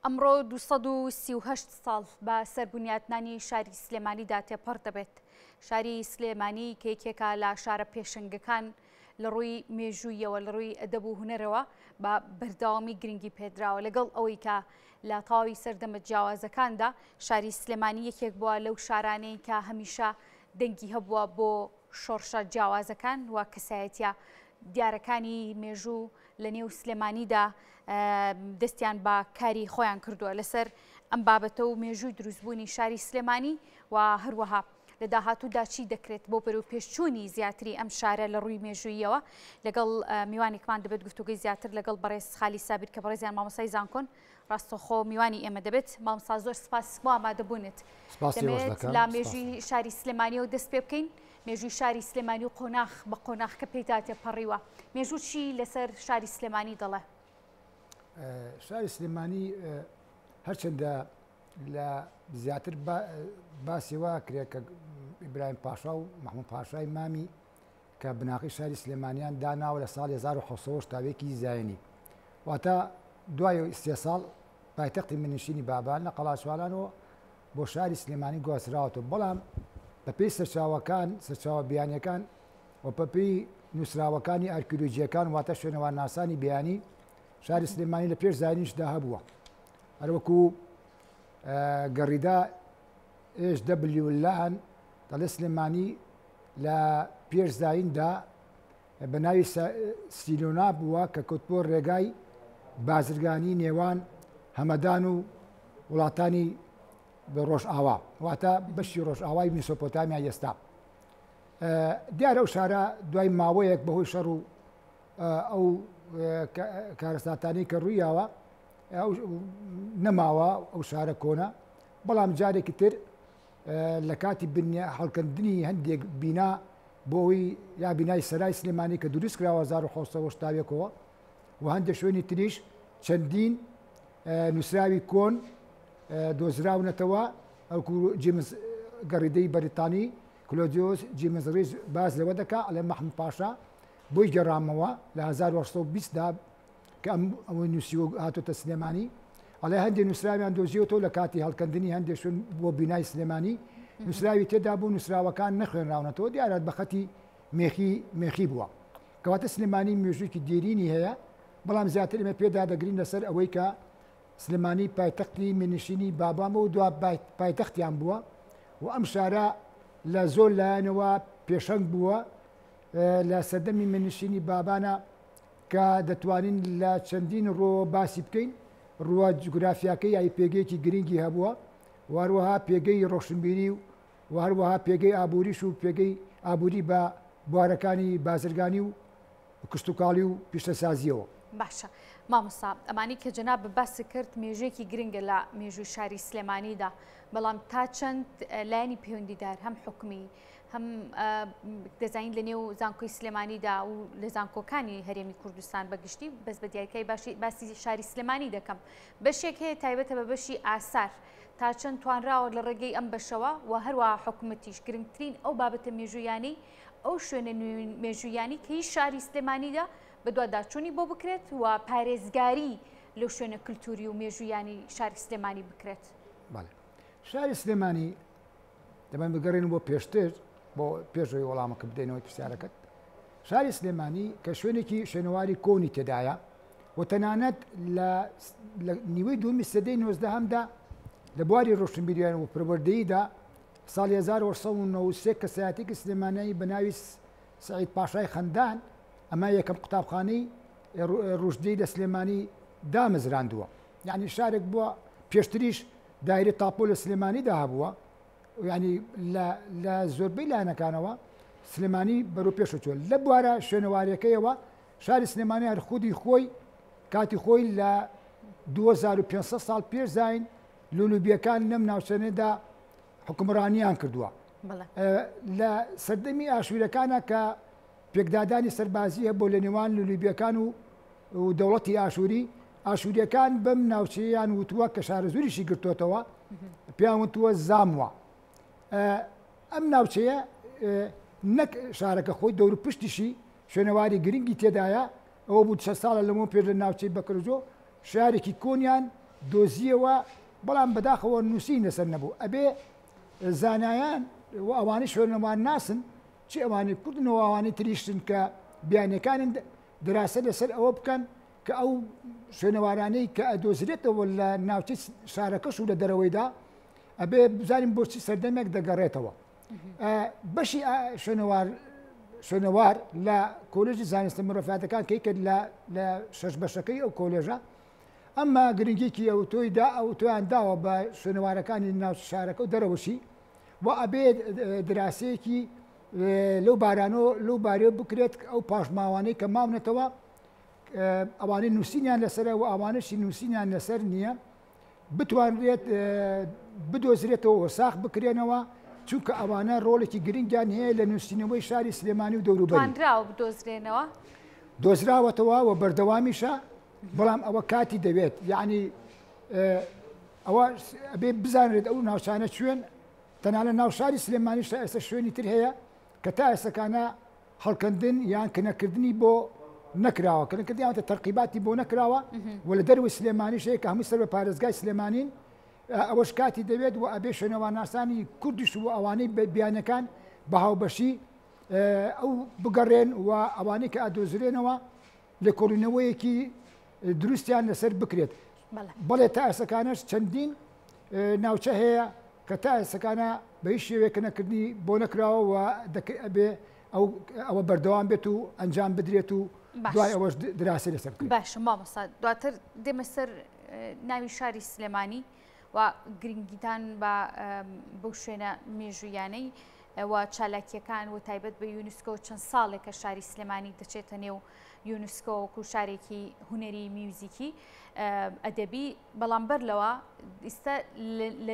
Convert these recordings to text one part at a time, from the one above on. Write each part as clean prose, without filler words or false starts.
ئەمڕۆ 238 ساڵ بە سەربونیاتنانی شاری سلێمانیدا تێپەڕ دەبێت. شاری سلێمانی کە یەکێکە لە شارە پێشنگەکان لە ڕووی مێژوویەوە لە ڕووی ئەدەب و هونەرەوە بە بەردەوامی گرنگی پێدراوە لەگەڵ ئەوەی کە لە تاوی سەردەمە جیاوازەکاندا شاری سلێمانی یەکێک بووە لەو شارانەی کە هەمیشە دەنگی هەبووە بۆ شۆڕشە جیاوازەکان و کەسایەتیە دیارەکانی مێژوو لە نێو سلێمانیدا دەستیان بە کاری خۆیان کردووە لەسەر ئەم بابەتە و مێژووی دروستبوونی شاری سلێمانی و هەروەها لە داهاتوودا چی دەکرێت بۆ بەرەو پێشچوونی زیاتری ئەم شارە لە ڕووی مێژوویەوە لەگەڵ میوانێکمان دەبێت گفتوگەی زیاتر لەگەڵ بەڕێز خالی سابیر کە بەڕێزیان مامۆستای زانکۆن ڕاستەخۆ میوانی ئێمە دەبێت. مامۆستا زۆر سپاس بۆ ئامادەبوونت. دەمێت لە مێژووی شاری سلێمانیەوە دەست پێ بکەین. مێژووی شاری سلێمانی و قۆناغ بە قۆناغ کە پێیدا تێپەڕیوە. مێژوو چی لەسەر شاری سلێمانی دەڵێ؟ شاری سلێمانی هەرچەندە لە زیاتر باسی وا کرێت کە ئیبراهیم پاشا و محمود پاشای مامی کە بناقی شاری سلێمانیان داناوە لە ساڵی 1970 تاوێکی زایێنی واتە دوای 3 ساڵ پایتەختی منیشتنی بابان لە قەڵاچوالانەوە بۆ شاری سلێمانی گواستراوەتەوە بەڵام بەپێی سەرچاوەکان سەرچاوە بیانیەکان و بەپێی نووسراوەکانی ئارکیۆلۆجیەکان واتە شوێنەوە ناسانی بیانی شاری سلێمانی لە پێش زاینیشدا هەبووە هەروەکو گەڕیدا HW لان دەڵێ سلێمانی لە پێش زایندا بە ناوی سیلۆنا بووە کە کەوتبۆ ڕێگای بازرگانی نێوان هەمەدان و وڵاتانی ڕۆژئاوا واتە بەشی ڕۆژئاوای میسۆپۆتامیا ئێستا دیارە ئەو شارە دوای ماوەیەک بەهۆی شەڕ و ئەو کارەساتانەی کە ڕوویاوە نەماوە ئەو شارە کۆنە بەڵام جارێکی تر لە کاتی هەڵکردنی هەندێک بینا بۆەوەی یا بینای سەرای سلێمانی کە دروست کراوە 1970ەوە و هەندێک شوێنی تریش چەندین نووسراوی کۆن دۆزراونەتەوە ئەوکو جیمز گەڕیدەی بەریتانی کلۆدیۆس جیمز ڕیز باز لەوە دەکا ئەڵێ محمود پاشا بۆی گەڕامەوە لە 1920دا کە ئەوەی نووسیوە هاتۆتە سلێمانی ئەڵێ هەندێک نووسراویان دۆزیەوەەوە لە کاتی هەڵکردنی هەندێک شوێن بۆ بینای سلێمانی نووسراوی تێدا بوو نووسراوەکان نەخوێنراونەتەوە دیارەت بە خەتی مێخی بووە کەواتە سلێمانی مێژوویکی دیرینی هەیە بەڵام زیاتر ئێمە پێدا دەگرین لەسەر ئەوەی کە سلێمانی پایتەختی منیشتنی بابامە و دوا پایتەختیان بووە و ئەم شارە لە زۆر لایەنەوە پێشەنگ بووە لە سەردەمی منیشتنی بابانە کە دەتوانین لە چەندین ڕۆ باسی بکەین ڕووە جوگرافیاکەی یای پێگەیەکی گرنگی هەبووە واروەها پێگەی ڕۆشنبیری و هەروەها پێگەی ئابووریش و پێگەی ئابووری بە بوارەکانی بازرگانی و کشتتوکاڵی و پیشتەسازیەوە. باشە مامۆستا ئەمانی کە جەناب باسی کرد مێژوویەکی گرنگە لە مێژووی شاری سلێمانیدا بەڵام تا چەند لایەنی پەیوەندیدار هەم حکومی هەم دەزانین لە نێو زانکۆی سلێمانیدا و لە زانکۆکانی هەرێمی کوردستان بەگشتی بەس بە دیارکەی باسی شاری سلێمانی دەکەم بەشێک هەیە تایبەتە بە بەشی ئاسار تا چەند توانراوە لە ڕێگەی ئەم بەشەوە و هەروەها حکوومەتیش گرنگترین ئەو بابەتە مێژوویانی ئەو شوێنە مێژوویانی کە هیچ شاری سلێمانیدا بە دوواداچوونی بۆ بکرێت و پارێزگاری لەو شوێنە کللتوری و مێژوویانی شاری سلێمانی بکرێت. شاری سلێمانی دەبێت بگەڕێن بۆ پێشتر بۆ پێشەوەی وەڵامەکە بدەینەوەی پرسیارەکەت شاری سلێمانی کە شوێنێکی شوێنەواری کۆنی تێدایە و تەنانەت لە نیوەی دومی سەدەی 19هەمدا لە بواری ڕۆشنبیریان و پروەردەییدا ساڵی 1993 کەسایەتێکی سلێمانیایی بە ناوی سعید پاشای خەندان ئەمە یەکەم قوتابخانەی ڕوژدەی لە سلێمانی دامەزراندووە یعنی شارێک بووە پێشتریش دایرە تاپۆ لە سلێمانیدا هەبووە ینی لە زۆربەی لایەنەکانەوە سلێمانی بەرەو پێشەچوە لە بوارە شوێنەواریەکەیەوە شاری سلێمانی هەر خودی خۆی کاتی خۆی لە 2500 ساڵ پێش زاین لولوبیەکان لەم ناوچەنێدا حکومڕانیان کردووە لە سەردەمی ئاشوورەکانە کە پێکدادانی سەربازیە بۆ لە نێوان لولوبیەکان و دەوڵەتی ئاشووریەکان بەم ناوچەیان وتووە کە شارە زوریشی گرتوتەوە پێیان وتووە زاموە ئەم ناوچەیە نەک شارەکە خۆی دەور پشتیشی شوێنەواری گرنگی تێدایە ئەوە بوو 6 ساڵە لەمە پێر لە ناوچەی بەکرجۆ شارێکی کۆنیان دۆزیەوە بەڵام بەداخەوە نووسی لەسەر نەبوو ئەبێ زانایان و ئەوانەی شوێنەوان ناسن چی ئەوانی کوردنەوە ئەوانی تریشتن کە بیانەکانن دراسە لەسەر ئەوە بکەن کە ئەو شوێنەوارانەی کە ئەدۆزرێتەوە لە ناوچەی شارەکەش و لە دەرەوەیدا ئەبێ بزانین بۆچی سەردەمێک دەگەڕێتەوە بەشی شوێنەوار لە کۆلێژی زانستە مرۆڤیاتەکان کە کرد لە شەش بەشەکەی ئەو کۆلێژە ئەمما گرنگێکی ئەوتۆیدا ئەوتۆیان داوە بە شوێنەوارەکانی ناو شارەکە و دەرەوەشی و ئەبێ دراسەیەکی لەو بارانەوە لەو بارێ بکرێت ئەو پاشماوانەی کە ماونەتەوە ئەوانەی نووسینیان لەسەر و ئەوانەشی نووسینیان لەسەر نییە بتوانرێت بدۆزرێتەوە وەساخ بکرێنەوە چونکە ئەوانە ڕۆڵێکی گرنگیان هەیە لە نووسینەوەی شاری سلێمانی و دەوروبەری بدۆزرێنەوە دۆزراوەتەوە و بەردەوامیشە بەڵام ئەوە کاتی دەوێت یعنی ئەوە ئەبێ بزانرێت ئەو ناوچانە شوێن تەنها لە ناو شاری سلێمانیشە ئێستا شوێنی تر هەیە کە تا ئێستەکانە هەڵکەندن یان کنەکردنی بۆ نەکراوە کنەکردیانتە تەرقیباتی بۆ نەکراوە و لە دەروی سلێمانیش هەیە کە هەموو سەر بە پارێزگای سلێمانین ئەوەش کاتی دەوێت و ئەبێ شوێنەواناسانی کوردیش و ئەوانەی بیانەکان بە هاوبەشی ئەو بگەڕێن و ئەوانەی کە ئادۆزرێنەوە لە کۆڵینەوەیەکی دروستیان لەسەر بکرێت بەڵێ تا ئێسەکانش چەندین ناوچە هەیە کە تا ئێسەکانە بە هیچ شێوەیەکە نەکردنی بۆ نەکراوە و ئەبێ ئەوە بەردەوام بێت و ئەنجام بدرێت و دوای ئەوەش دراسی لەسەر بکرێت. باشە مامۆستا دواتر دێمە سەر ناوی شاری سلێمانی و گرنگیتان بەو شوێنە مێژویانەی و چالاکیەکان و تایبەت بە یونسکۆ چەند ساڵێکە شاری سلێمانی دەچێتە نێو یونسکۆ وەکو شارێکی هونەری میوزیکی ئەدەبی بەڵام بەر لەوە ئێستا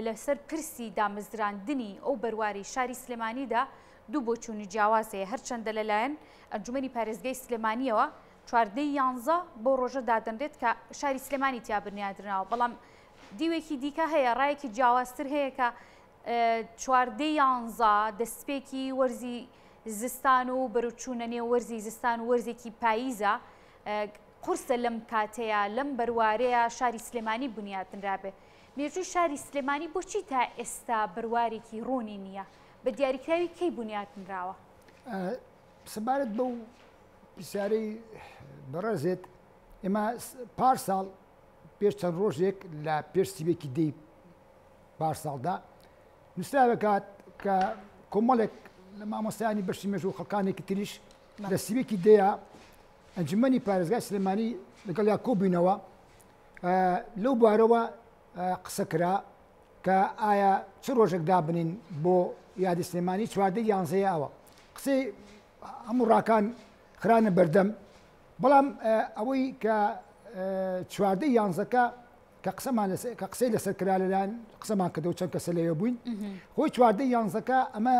لەسەر پرسی دامەزراندنی ئەو بەرواری شاری سلێمانیدا دوو بۆچوونی جیاوازەیە هەرچەندە لەلایەن ئەنجومەنی پارێزگای سلێمانیەوە 11 بۆ ڕۆژە دادەنرێت کە شاری سلێمانی تیا بنیادرناوە بەڵام دیوێکی دیکە هەیە ڕایەکی جیاوازتر هەیە کە 11 دەستپێکی وەرزی زستان و بەروچوونە نێو وەرزی زستان و وەرزێکی پاییزە قورسە لەم کاتەیە لەم بەروارەیە شاری سلێمانی بنیادنرابێ مێژووی شاری سلێمانی بۆچی تا ئێستا بڕوارێکی ڕوونی نییە بە دیاریکراوی کەی بنیادنراوە سەبارەت بەو پرسیارەی بەڕێزێت ئێمە پار ساڵ پێش چەند ڕۆژێک لە پێش سیبێکی دەی پار ساڵدا نووسراوە کات کە کۆمەڵێک لە مامۆستایانی بەشی مێژوو خەڵکانێکی تریش لە سیبێکی دەیە ئەنجومەنی پارێزگای سلێمانی لەگەڵ یا کۆبووینەوە لەو بوارەوە قسە کرا کە ئایا چ ڕۆژێک دابنین بۆ یادی سلێمانی 11 ئەوە قسەی هەموو ڕاکان خرانە بەردەم بەڵام ئەوەی کە 11 کە قسەی لەسەر کرا لەلایەن قسەمان کردەوە چەند کەسە لەوێ بووین خۆی 11 ئەمە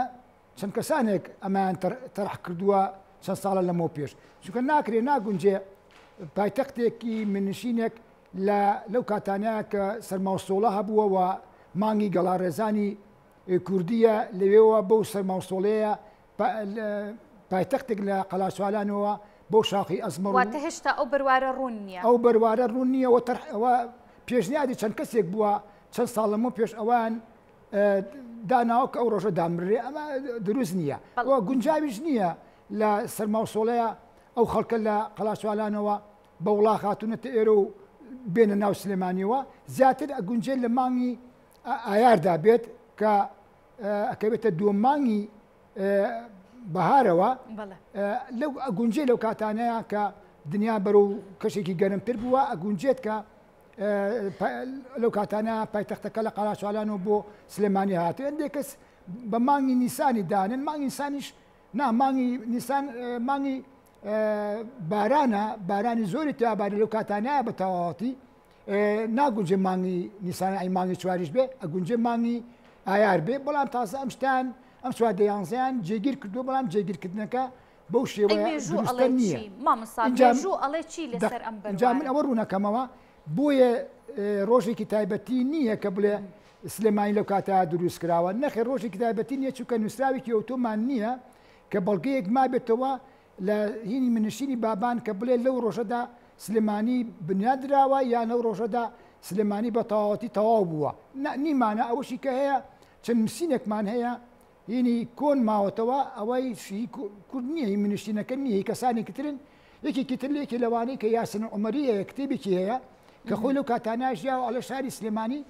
چەند کەسانێک ئەمان تەرح کردووە چەند ساڵە لەمەوە پێش چونکە ناکرێ ناگونجێ پایتەختێکی منشینێک لەو کاتانەیە کە سەرماوسۆڵە هەبووە و مانگی گەڵاڕێزانی کوردیە لەوێەوە بەو سەرماوسۆڵەیە پایتەختێک لە قەلاشوالانەوە بۆ شاخی ئەزمەڕ واتە هێشتا ئەو بەروارە ڕوون نییە ئەو بەروارە ڕوون نییەوە ئەوە پێشنیادی چەند کەسێک بووە چەند ساڵ لەمەوە پێش ئەوان داناوە کە ئەو ڕۆژە دامرێ ئەمە دروست نییە ئەوە گونجاویش نییە لە سەرماوسۆڵەیە ئەو خەڵکە لە قەلاشوالانەوە بە وڵا خاتونەتە ئێرە و بێنە ناو سلێمانیەوە زیاتر ئەگونجێت لە مانگی ئایاردا بێت کە ئەکەوێتە دووەم مانگی بەهارەوە لەو ئەگونجێ لەو کاتانەیە کە دنیا بەرەو کەشێکی گەرمتر بووە ئەگونجێت کە لەو کاتانە پایتەختەکە لە قەلاشوالانەوە بۆ سلێمانی هاتووە هەندێک کەس بە مانگی نیسانی دانن مانگی نیسانیش مانگی نیسان مانگی بارانی زۆری تیاباری لەو کاتانایە بە تەواوەتی ناگونجێ مانگی نیسان ئەی مانگی چواریش بێ ئەگونجێ مانگی ئایار بێ بەڵام تازە ئەم شتان ئەم 11 جێگیر کردو بەڵام جێگیرکردنەکە بەو شێوەیە دروستە نییە ئەنجام من ئەوە ڕوونەکەمەوە بۆیە ڕۆژێکی تایبەتی نییە کە بڵێ سلێمانی لەو کاتە دروست کراوە نەخێ ڕۆژێکی تایبەتی نییە چونکە نووسراوێکی ئۆتۆمان نییە کە بەڵگەیەک ما بێتەوە لە هینی منشینی بابان کە بڵێ لەو ڕۆژەدا سلێمانی بنیادراوە یان لەو ڕۆژەدا سلێمانی بە تەواوەتی تەواو بووە نیمانە ئەوەشی کە هەیە چەند نووسینێکمان هەیە هینی کۆن ماوەتەوە ئەوەی کورد نییە هی منیشتینەکە نییە کەسانێکی ترن یەکێکی تر لێکی لەوانەی کە یاسن عومەری هەیە کتێبێکی هەیە کە خۆی لەو کاتاناژیا و ئەلە شاری سلێمانی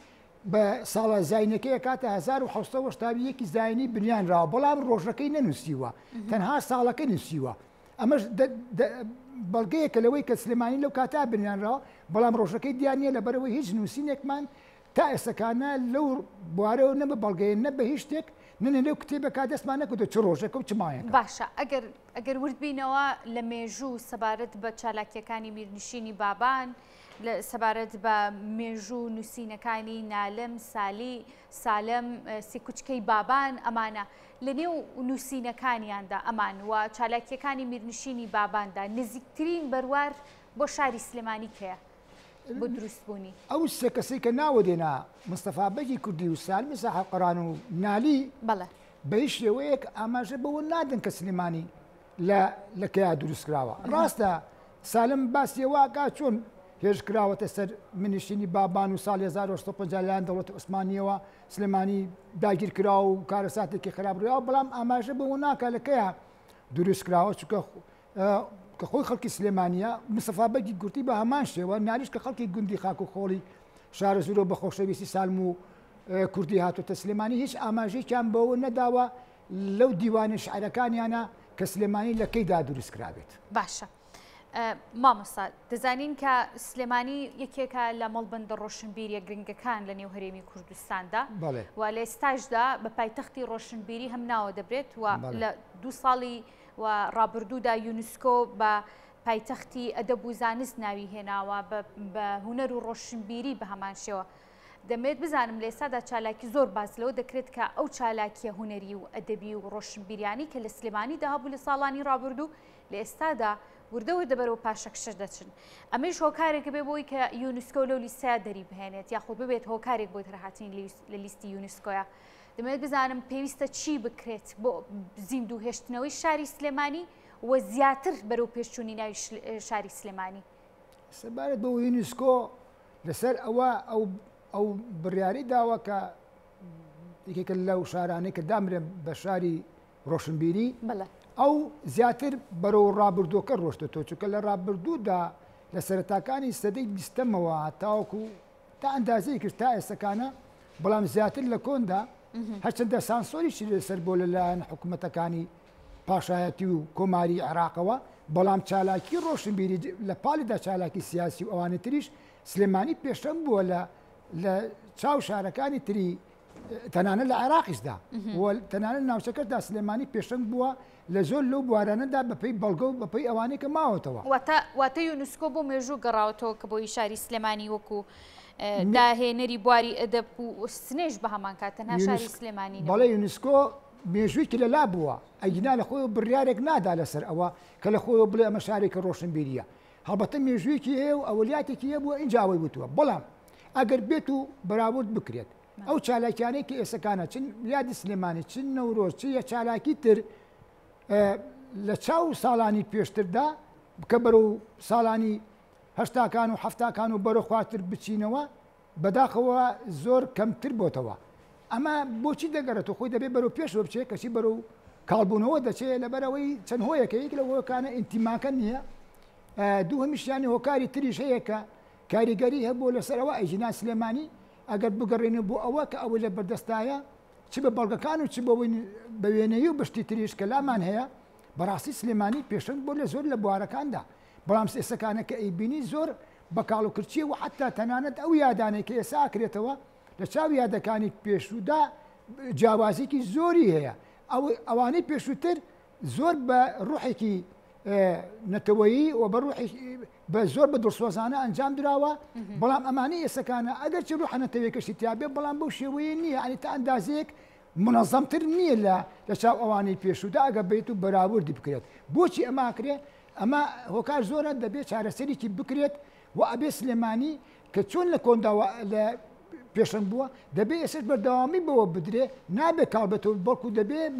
بە ساڵە زاینەکەی کاتە 1970 زاینی بنیانراوە بەڵام ڕۆژەکەی نەنووسیوە تەنها ساڵەکە نووسیوە ئەمەش بەڵگەیەکە لەوەی کە سلێمانی لەو کاتا بنیانراوە بەڵام ڕۆژەکەی دیانە لەبەرەوەی هیچ نووسینێکمان تا ئێسەکانە لەو بوارەوە نەبە بەڵگەیە نە بە هیچ شتێک ننە لەو کتێبەکە دەستمان نەکردو چ ڕۆژەکە و چمایەکە باشە ئەگەر وردبینەوە لە مێژوو سەبارەت بە چالاکیەکانی میرنشینی بابان لە سەبارەت بە مێژوو نووسینەکانی نالم سالم سێکوچکەی بابان ئەمانە لە نێو نووسینەکانیاندا ئەمان و چالاکیەکانی میرنشینی باباندا نزیکترین بەروار بۆ شاری سلێمانی کەیە بۆ دروستبوونی ئەو سێ کەسەی کە ناوەدێنا مستەفا بەگی کوردی و سالمی ساحەقەران و نالی بەڵێ بە هیچ شێوەیەک ئاماژە بەوە نادن کە سلێمانی لە کەیا دروستکراوە ڕاستە سالم باسیەوەکە چۆن هێژکراوەتە سەر منیشتینی بابان و ساڵی 1950 لایەن دەوڵەتی عوسمانیەوە سلێمانی داگیر کراوە و کارەساتێکی خراپڕیەوە بەڵام ئاماژە بەوە ناکە لە کەیە دروستکراوە چونکە کە خۆی خەڵکی سلێمانیە مستەفا بەگی گورتی بە هەمان شێوە ناریش کە خەڵکی گوندی خاک و خۆڵی شارە زورۆ بە خۆشەویستی سالم و کوردی هاتوتە سلێمانی هیچ ئاماژەیەکیان بەوە نەداوە لەو دیوانە شعرەکانیانە کە سلێمانی لە کەیدا دروستکرابێت. باشە مامۆستا دەزانین کە سلێمانی یەکێکە لە مەڵبەندە ڕۆشنبیریە گرنگەکان لە نێو هەرێمی کوردستاندا و لە ئێستاشدا بە پایتەختی ڕۆشنبیری هەم ناوە دەبرێت و لە 2 ساڵی و ڕابردوودا یونسکۆ بە پایتەختی ئەدەب و زانست ناوی هێناوە بە هونەر و ڕۆشنبیری بە هەمان شێوە دەمێت بزانم لە ئێستادا چالاکی زۆر باس لەوە دەکرێت کە ئەو چالاکیە هونەری و ئەدەبی و ڕۆشنبیریانی کە لە سلێمانیدا هەبوو لە ساڵانی ڕابردوو لە ئێستادا وردەوە دەبەرەوە پاشەکشە دەچن ئەمەش هۆکارێکە بێ بۆی کە یونسکۆ لەو لیستەیە دەری بهێنێت یاخۆ ببێت هۆکارێک بۆ هاتین لە لیستی یونسکۆیە دەمێت بزانم پێویستە چی بکرێت بۆ زیندوو هێشتنەوەی شاری سلێمانی و زیاتر بەرەو پێشچوونی ناوی شاری سلێمانی سەبارەت بە یونسکۆ لەسەر ئەو بڕیاری داوە کە یەکێکە لەو شارانەی کە دامرێن بە شاری ڕۆشنبیری ئەو زیاتر بەرەو ڕابردووەکە ڕۆشتەوە چونکە لە ڕابردوودا لە سەرەتاکانی سەدەی 20ەمەوە تاوەکو تا ئەندازەی کرد تا ئێستەکانە بەڵام زیاتر لە کۆندا هەرچەندە سانسۆریشی لەسەر بۆ لەلایەن حکوومەتەکانی پاشایەتی و کۆماری عێراقەوە بەڵام چالاکی ڕۆشنبیری لە پاڵیدا چالاکی سیاسی و ئەوانە تریش سلێمانی پێشەم بووە لە چاو شارەکانی تری تەنانە لە عێراقیشدا تەنانە ناوچەکەدا سلێمانی پێشەنگ بووە لە زۆر لەو بوارانەدا بەپەی بەڵگە و بەپەی ئەوانەی کە ماوەتەوە واتە یونسکۆ بۆ مێژوو گەڕاوەتەوە کە بۆی شاری سلێمانی وەکو داهێنەری بواری ئەدەب و سنێش بە هەمان کاتەنها شاری سلێمانی بەڵێ یونسکۆ مێژوویکی لەلا بووە ئەگینا لە خۆی بڕیارێک نادا لەسەر ئەوە کە لە خۆی بڵێ ئەمە شارێکە ڕۆشنبیریە هەڵبەتە مێژوویەکی هەیە و ئەولیاتێکی هەیە بووە ئینجاوەی وتووە بەڵام ئەگەر بێت و بەراورد بکرێت ئەو چالاکیانەی کە ئێسەکانە چن یادی سلێمانی چن نەورۆز چ یە چالاکی تر لە چاو ساڵانی پێشتردا بکە بەرەو ساڵانی هەشتاکان و هەفتاکان و بەرە خواتر بچینەوە بەداخەوە زۆر کەمتر بۆتەوە ئەمە بۆچی دەگەڕێتەوە خۆی دەبێت بەرەو پێشەوە بچێت کەسی بەرەو کاڵبوونەوە دەچێت لەبەرەوەی چەند هۆیەکە یەک لە هۆیەکانە ئینتیماکە نییە دوو هەمیشیانی هۆکاری تریش هەیە کە کاریگەری هەبوو لەسەرەوە ئەژینا سلێمانی ئەگەر بگەڕێنە بۆ ئەوە کە ئەوە لە بەردەستایە چ بە بەڵگەکان و چ بە وێنەیە و بەشتی تریش کە لامان هەیە بەڕاستی سلێمانی پێشنگ بۆ لە زۆر لە بوارەکاندا بەڵام ئێسەکانە کە ئەیبینی زۆر بە کاڵوکرچی و حتا تەنانەت ئەو یادانەی کە ئێسا ئاکرێتەوە لە چاو یادەکانی پێشوودا جیاوازێکی زۆری هەیە ئەوانەی پێشووتر زۆر بە ڕوحێکی نەتەوەیی و بە زۆر بە دڵسۆزانە ئەنجام درراوە بەڵام ئەمانەی ئێسەکانە ئەگەر چ ڕوحە نەتەوەیەکەشی تیاابێ بەڵام بەو شێوەیە نییە ئەنی تا ئەندازەیەک منەظەمتر نییە لە چاو ئەوانەی پێشوودا ئەگە بێت و بەراوردی بکرێت بۆچی ئەماکرێت ئەمە هۆکار زۆرە دەبێت چارەسەرێکی بکرێت و ئەبێ سلێمانی کە چۆن لە کۆندا لە پێشنگ بووە دەبێت ئێسش بەردەوامی بەوە بدرێ نابێت کاڵبێتەوە بەڵکو دەبێت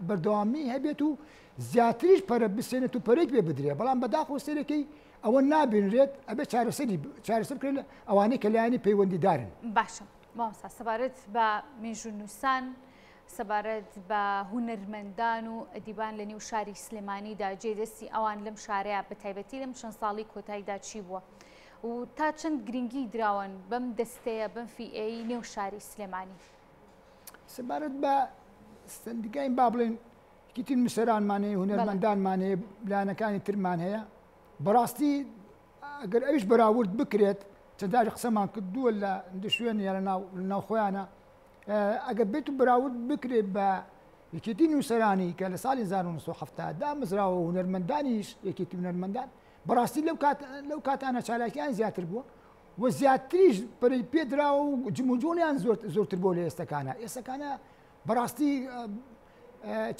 بەردەوامی هەبێت و زیاتریش پەرە بسێنێت و پەرێک بێ بدرێ بەڵام بەداخۆ سەرەکەی ئەوە نابێنرێت ئەبێ چارەسەرکرێت ئەوانەی کە لایەنی پەیوەندیدارن. باشە مامۆستا سەبارەت بە مێژوونووسان سەبارەت بە هونەرمەندان و ئەدیبان لە نێو شاری سلێمانیدا جێدەستی ئەوان لەم شارەیە بە تایبەتی لەم چەند ساڵی کۆتاییدا چی بووە و تا چەند گرنگی دراون بەم دەستەیە بەم فیئەی نێو شاری سلێمانی؟ سەبارەت بە سندگاین با بڵێن کیتی نووسەرانمان هەیە هونەرمەندانمان هەیە لایەنەکانی ترمان هەیە بەڕاستی ئەگەر ئەویش بەراورد بکرێت چەندداری قسەمان کردووە لە شوێنە لە ناوخۆیانە ئەگەر بێت و بەراورد بکرێت بە یەکێتی نووسەرانی کە لە ساڵی 1970 مزراوە هونەرمەندانیش یەکێتی هونەرمەندان بەڕاستی لەو کاتانە چالاکیان زیاتر بووە و زیاتریش پەرەی پێدراوە و جموجۆنیان زۆرتر بۆ لە ئێستەکانە بەڕاستی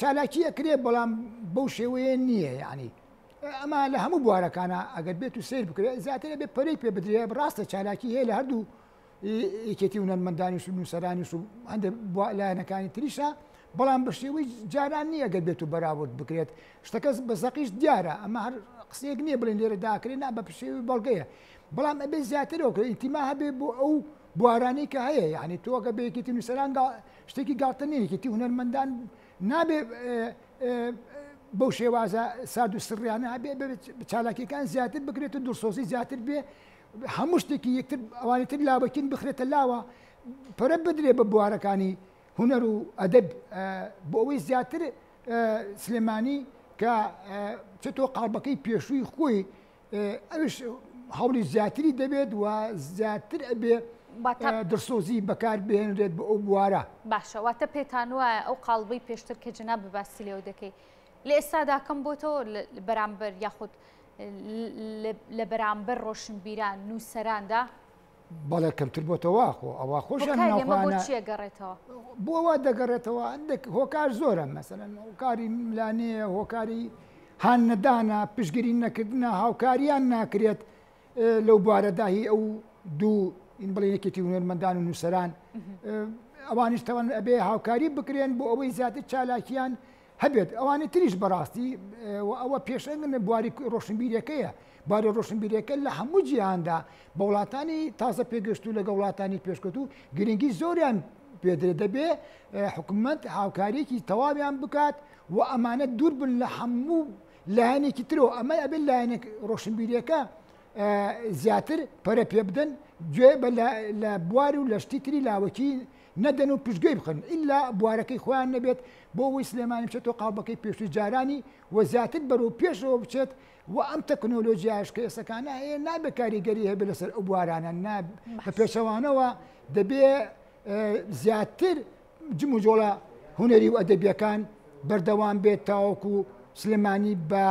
چالاکی ئەکرێ بەڵام بەو شێوەیە نییە یعنی ئەمە لە هەموو بوارەکانە ئەگەر بێت و سیر بکرێت زیاتر بێ پەرەی پێ بدرێ ڕاستە چالاکی هەیە لە هەردوو یەکێتی هونەرمەندانیش و نووسەرانیش و هەندێک لایەنەکانی تریشە بەڵام بە شێوەی جاران نییە ئەگەر بێت و بەراورد بکرێت شتەکەس بە زەقیش دیارە ئەمە هەر قسەیەک نییە بڵێن لێرە داکرێت نا بە پشێوی بەڵگەیە بەڵام ئەبێ زیاترەوە ئیتیما هەبێ بۆ ئەو بوارانەی کە هەیە یعنی تۆگە بە یەکێتی نووسەران شتێکی گاڵتە نیە یەکێتی هونەرمەندان نابێ بەو شێوازە سارد و سڕیانە هەبێ چالاکیەکان زیاتر بکرێت و دوورسۆزی زیاتر بێ هەموو شتێکی یەکتر ئەوانێتر لاوەکین بخرێتە لاوە پەرە بدرێ بە بوارەکانی هونەر و ئەدەب بۆ ئەوەی زیاتر سلێمانی کە چۆ قاڵبەکەی پێشووی خۆی ئەوش هەوڵی زیاتری دەبێت و زیاتر ئەبێ درسۆزی بەکار بهێنرێت بە ئەو بوارە. باشە واتە پێتان وایە ئەو قاڵبەی پێشتر کە جەناب باسی لێو دەکەی لە ئێستادا کەم بۆتەوە بەرامبەر یاخود لە بەرامبەر ڕۆشنبیران نووسەراندا بەڵێ کەمتر بۆتەوە ئەوە خۆشیان چێگەڕێتەوە بۆەوە دەگەڕێتەوە هۆکار زۆرە مەسەرەن هۆکاری ملانەیە هۆکاری هان نەدانە پشگیری نەکردنە هاوکاریان ناکرێت لەو بوارەداهی ئەو دوو این بڵێ یەکێتی هونەرمەندان و نووسەران ئەوانیش تەوان ئەبێ هاوکاری بکرێن بۆ ئەوەی زیاتر چالاکیان هەبێت ئەوانە تریش بەڕاستی ئەوە پێشەنگن بواری ڕۆشنبیرەکەیە باری ڕۆشنبیرەکە لە هەموو جیهاندا بە وڵاتانی تازە پێگەشت و لەگە وڵاتانی پێشکەوت و گرنگی زۆریان پێدرێت دەبێ حکوومەت هاوکاریەکی تەواویان بکات و ئەمانە دوور بن لە هەموو لایەنێکی ترەوە ئەمە ئەبێت لایەنێک ڕۆشنبیرەکە زیاتر پەرە پێ بدەن گوێ لە بواری و لە شتی تری لاوەکی نەدەن و پشتگوێی بخن ئللا بوارەکەی خۆیان نەبێت بۆ ئەوەی سلێمانی بچێتەوە قاڵبەکەی پێشووی جارانی و زیاتر بەرەو پێشەوە بچێت و ئەم تەکنۆلۆژیاش کە ئێسەکانە هەیە نابێت کاریگەری هەبێت لەسەر ئەو بوارانە بە پێشەوانەوە دەبێ زیاتر جم و جۆڵە هونەری و ئەدەبیەکان بەردەوام بێت تاوەکو سلێمانی بە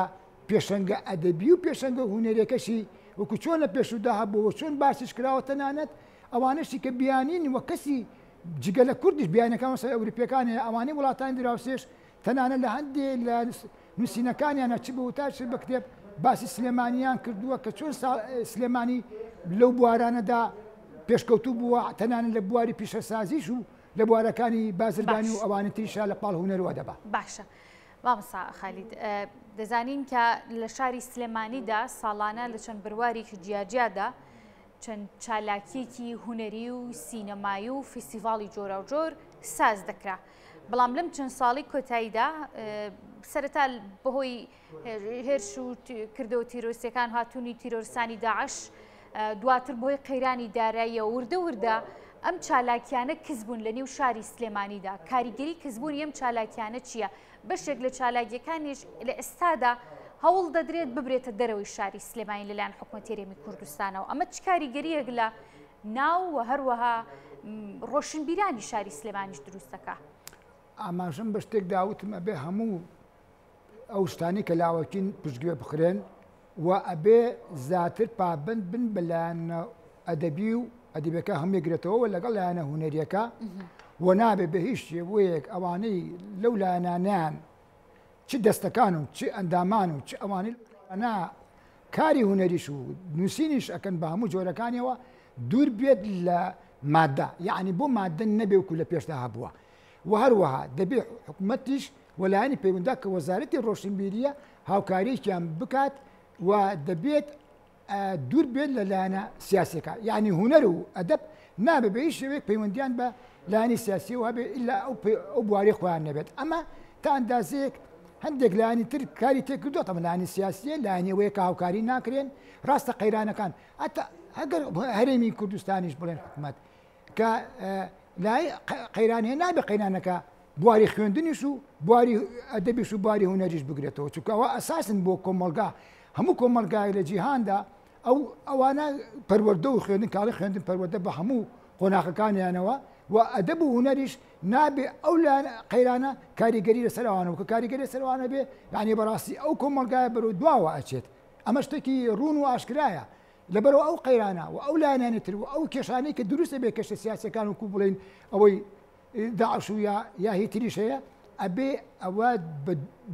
پێشەنگە ئەدەبی و پێشەنگە هونەرێکەشی وەکو چۆن لە پێشودا هەبووە چۆن باسیش کراوە تەنانەت ئەوانشی کە بیانین وە کەسی جگە لە کوردیش بیانەکان وەسەر ئەوروپیەکانی ئەوانەی وڵاتانی دراوسێش تەنانەت لە هەندێک لە نووسینەکانیانە چ بە وتاش بە کتێب باسی سلێمانیان کردووە کە چۆن سلێمانی لەو بوارانەدا پێشکەوتوو بووە تەنانەت لە بواری پیشەسازیش و لە بوارەکانی بازرگانی و ئەوانە تریشا لە پاڵ هونەرەوە دەبا. باشە مامۆستا خالید دەزانین کە لە شاری سلێمانیدا ساڵانە لە چەند بڕوارێکی جیاجیادا چەند چالاکیەکی هونەری و سینەمایی و فیستیڤاڵی جۆرە و جۆر ساز دەکرا بەڵام لەم چەند ساڵی کۆتاییدا سەرەتا بەهۆی هێرش و کردەوە تیرۆریستەکان هاتوونی تیرۆریستانی داعش دواتر بەهۆی قەیرانی داراییە وردە وردە ئەم چالاکیانە کەسبوون لە نێو شاری سلێمانیدا کاریگەری کەسبوونی ئەم چالاکیانە چییە؟ بەشێک لە چالاکیەکانیش لە ئێستادا هەوڵ دەدرێت ببرێتە دەرەوەی شاری سلێمانی لەلایەن حکومەتی هەرێمی کوردستانەوە ئەمە چ کاریگەریەک لە ناو و هەروەها ڕۆشنبیرانی شاری سلێمانیش دروست دەکا؟ ئاماژەم بە شتێک داوتم ئەبێ هەموو ئەو شتانی کە لاوەکین پشتگوێ بخرێن و ئەبێ زیاتر پابند بن بەلایەن ئەدەبی و ئەدەبیەکە هەمێگرێتەوە لەگەڵ لایەنە هونەریەکە و نابێ بە هیچ شێوەیەک ئەوانەی لەو لایەنانیان چ دەستەکان و چ ئەندامان و چ ئەوانەی کاری هونەریش و نووسینیش ئەکەن بە هەموو جۆرەکانیەوە دوور بێت لە مادە یعنی بۆ مادە نەبێ وکو لە پێشدا هەبووە و هەروەها دەبێت حکوومەتیش وەلایەنی پەیوەندا کە وەزارەتی ڕۆشنبیریە هاوکاریێکیان بکات و دەبێت دوور بێت لەلایەنە سیاسەکە یعنی هوەر و ئەدەب نابێ بە هیچ شێوەیەک پەیوەندیان بە لایەنی سیاسی و هەبێ ئیلا ئەو بواری خۆیان نەبێت ئەمە تا ئەندازەیەک هەندێک لایەنی تر کاری تێکردووە ئەمە لایەنی سیاسیە لایەنەوەیە کە هاوکاری ناکرێن ڕاستە قەیرانەکان ئەتا ئەگەر هەرێمی کوردستانیش بڵێن حکوومەت کە لای قەیرانەیە نابێ قەیرانەکە بواری خوێندنیش و بواری ئەدەبیش و بواری هونەریش بگرێتەوە چونکە ئەوە ئەساسن بۆ کۆمەلگا هەموو کۆمەلگای لە جیهاندا ئەوانە پەروەردە و خوێندن کاڵی خوێندن پەروەردە بە هەموو قۆناغەکانیانەوە و ئەدەب و هونەریش نابێ ئەو قەیرانە کاریگەری لەسەروانەوە کە کاریگەری سەروانە بێ یعنی بەڕاستی ئەو کۆمەلگایە بەرەو دواوە ئەچێت ئەمە شتێکی ڕوون و ئاشکرایە لەبەرەوە ئەو قەیرانە و ئەو لایەنانی تر و ئەو کێشانەی کە دروستە بێ کەشە سیاسەکان وکو بڵێن ئەوەی داعش و یا هی تریش هەیە ئەبێ ئەوە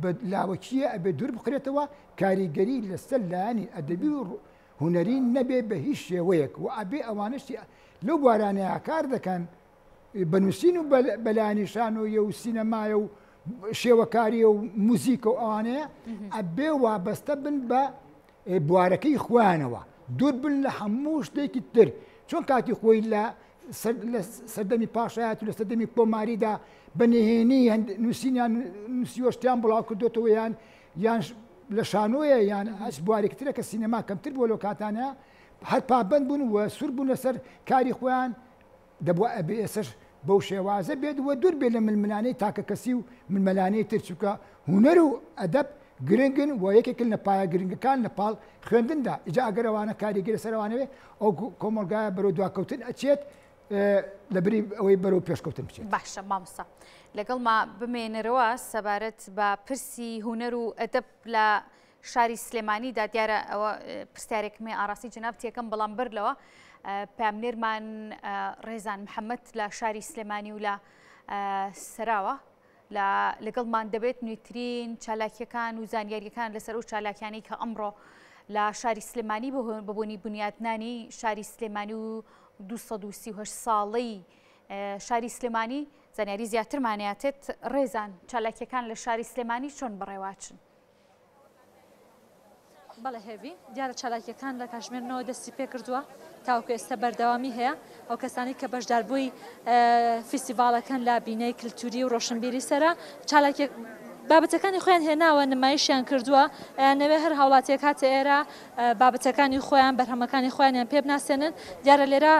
بە لاوەکیە ئەبێ دوور بخرێتەوە کاریگەری لەسەر لایەنی ئەدەبی و هونەری نەبێ بە هیچ شێوەیەک و ئەبێ ئەوانشتی لەو بوارانەیە کار دەکەن بەنووسین و بەلایەنیشان و یە و سینەمایە و شێوەکاریە و موزیکە و ئەوانەیە ئەبێ وابەستە بن بە بوارەکەی خوانەوە دوور بن لە هەموو شتێکی تر چۆن کاتی خۆی لە سەردەمی پاشایەت و لە سەردەمی کۆماریدا بەنهێنی نووسینیان نووسیۆشتیان بڵاو کردوێتەوە یان لە شانۆیە یان هەچ بوارێکترە کە سینەما کەمتر بۆ لەو کاتانەیە هەر پابند بوون و سوور بوون لەسەر کاری خۆیان دەبووە ئەبێ ئێسش بەو شێوازە بێت وە دوور بێت لە ململانەی تاکە کەسی و ململانەی تر چووکە هونەر و ئەدەب گرنگن و یەکێکن لە پایە گرنگەکان لە پاڵ خوێندندا ئیجا ئەگەرەوانە کاریگەری سەروانەوە ئەو کۆمەلگایە بەرەو دواکەوتن ئەچێت لەبری ئەوەی بەرەو پێشکەوتن بچێت. باشە مامۆستا لەگەڵما بمێنەرەوە سەبارەت بە پرسی هونەر و ئەدەب لە شاری سلێمانیدا دیارە ئەوە پرسیارێکمێ ئاڕاستی جناب تێکەم بەڵام بەرلەوە پامنێرمان ڕێزان محەممەد لە شاری سلێمانی و لە سەراوە لەگەڵمان دەبێت نوێترین چالاکیەکان و زانیاریەکان لەسەر و چالاکیانی کە ئەمڕۆ لە شاری سلێمانی ببوونی بنیاتنانی شاری سلێمانی و 238 ساڵەی شاری سلێمانی زانیاری زیاترمانێتێت ڕێزان چالاکیەکان لە شاری سلێمانی چۆن بەڕێواچن؟ بەڵێ هێوی دیارە چالاکیەکان لە کاتژمێرنەوە دەستی پێ کردووە تاوکو ئێستا بەردەوامی هەیە ئەو کەسانی کە بەشداربووی فیستیڤالەکان لە بینەی کللتوری و ڕۆشنبیری سەرە چالاکی بابەتەکانی خۆیان هێناوە نمایشیان کردووە نەوێ هەر هاوڵاتیەک هاتە ئێرە بابەتەکانی خۆیان بەرهەمەکانی خۆیانیان پێ بناسێنن دیارە لێرە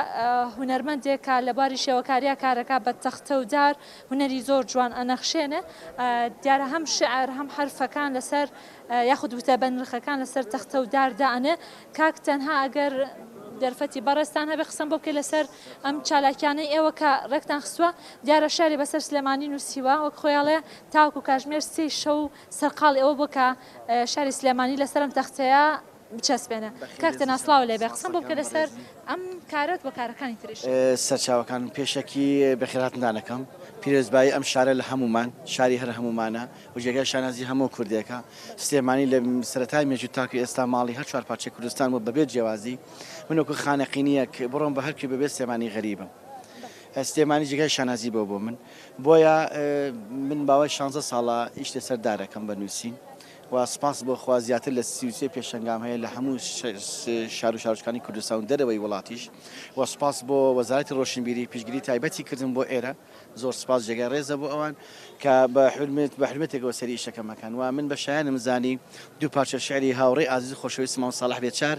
هونەرمەندێکە لە باری شێوەکاریە کارەکە بە تەختە و دار هونەری زۆر جوان ئەنەخشێنێ دیارە هەم شعر هەم حرفەکان لەسەر یاخود وتە بەنرخەکان لەسەر تەختە و داردانێ کاک تەنها ئەگەر دەرفەتی بەڕێستان هەبێ قسم بۆ بکە لەسەر ئەم چالاکیانەی ئێوە کە ڕێکتان خستووە دیارە شاری بەسەر سلێمانی نووسیوە وەک خۆیاڵێ تاوکو کاژمێر سی شەو سەرقاڵ ئێوە بۆ کە شاری سلێمانی لەسەرم تەختەیە بچەسبێنە کاکتە ناسڵاو لێبێ قسم بۆ بکە لەسەر ئەم کارەت بۆ کارەکانی تریش سەرچاوەکان پێشەکی بەخێراتدانەکەم پیرۆزبایی ئەم شارە لە هەمومان شاری هەر هەمومانە و جێگای شانازی هەموو کوردێکە سلێمانی لە سەرەتای مێژوو تاکو ئێستا ماڵی هەر چوار پارچەی کوردستان بۆ بەبێت جیاوازی منوەکو خانەقینیەک بڕۆم بە هەرکی بەبێت سلێمانی غەریبم سلێمانی جێگای شانازی بۆ من بۆیە من باوای 16 ساڵە ئیش لەسەر دارەکەم بە نووسین و سپاس بۆ خوا زیاتر لە 33 پێشەنگام هەیە لە هەموو شار و شارۆچکانی کوردستان و دەرەوەی وڵاتیش و سپاس بۆ وەزارەتی ڕۆشنبیری پیشگیری تایبەتی کردن بۆ ئێرە زۆر سپاس جێگای ڕێزە بۆ ئەوان کە بە حرمەتێکەوە سەری ئیشەکەمەکەن و من بە شایانم زانی دوو پارچە شعری هاوڕێی ئازیز خۆشەویست مام ساڵح بێچار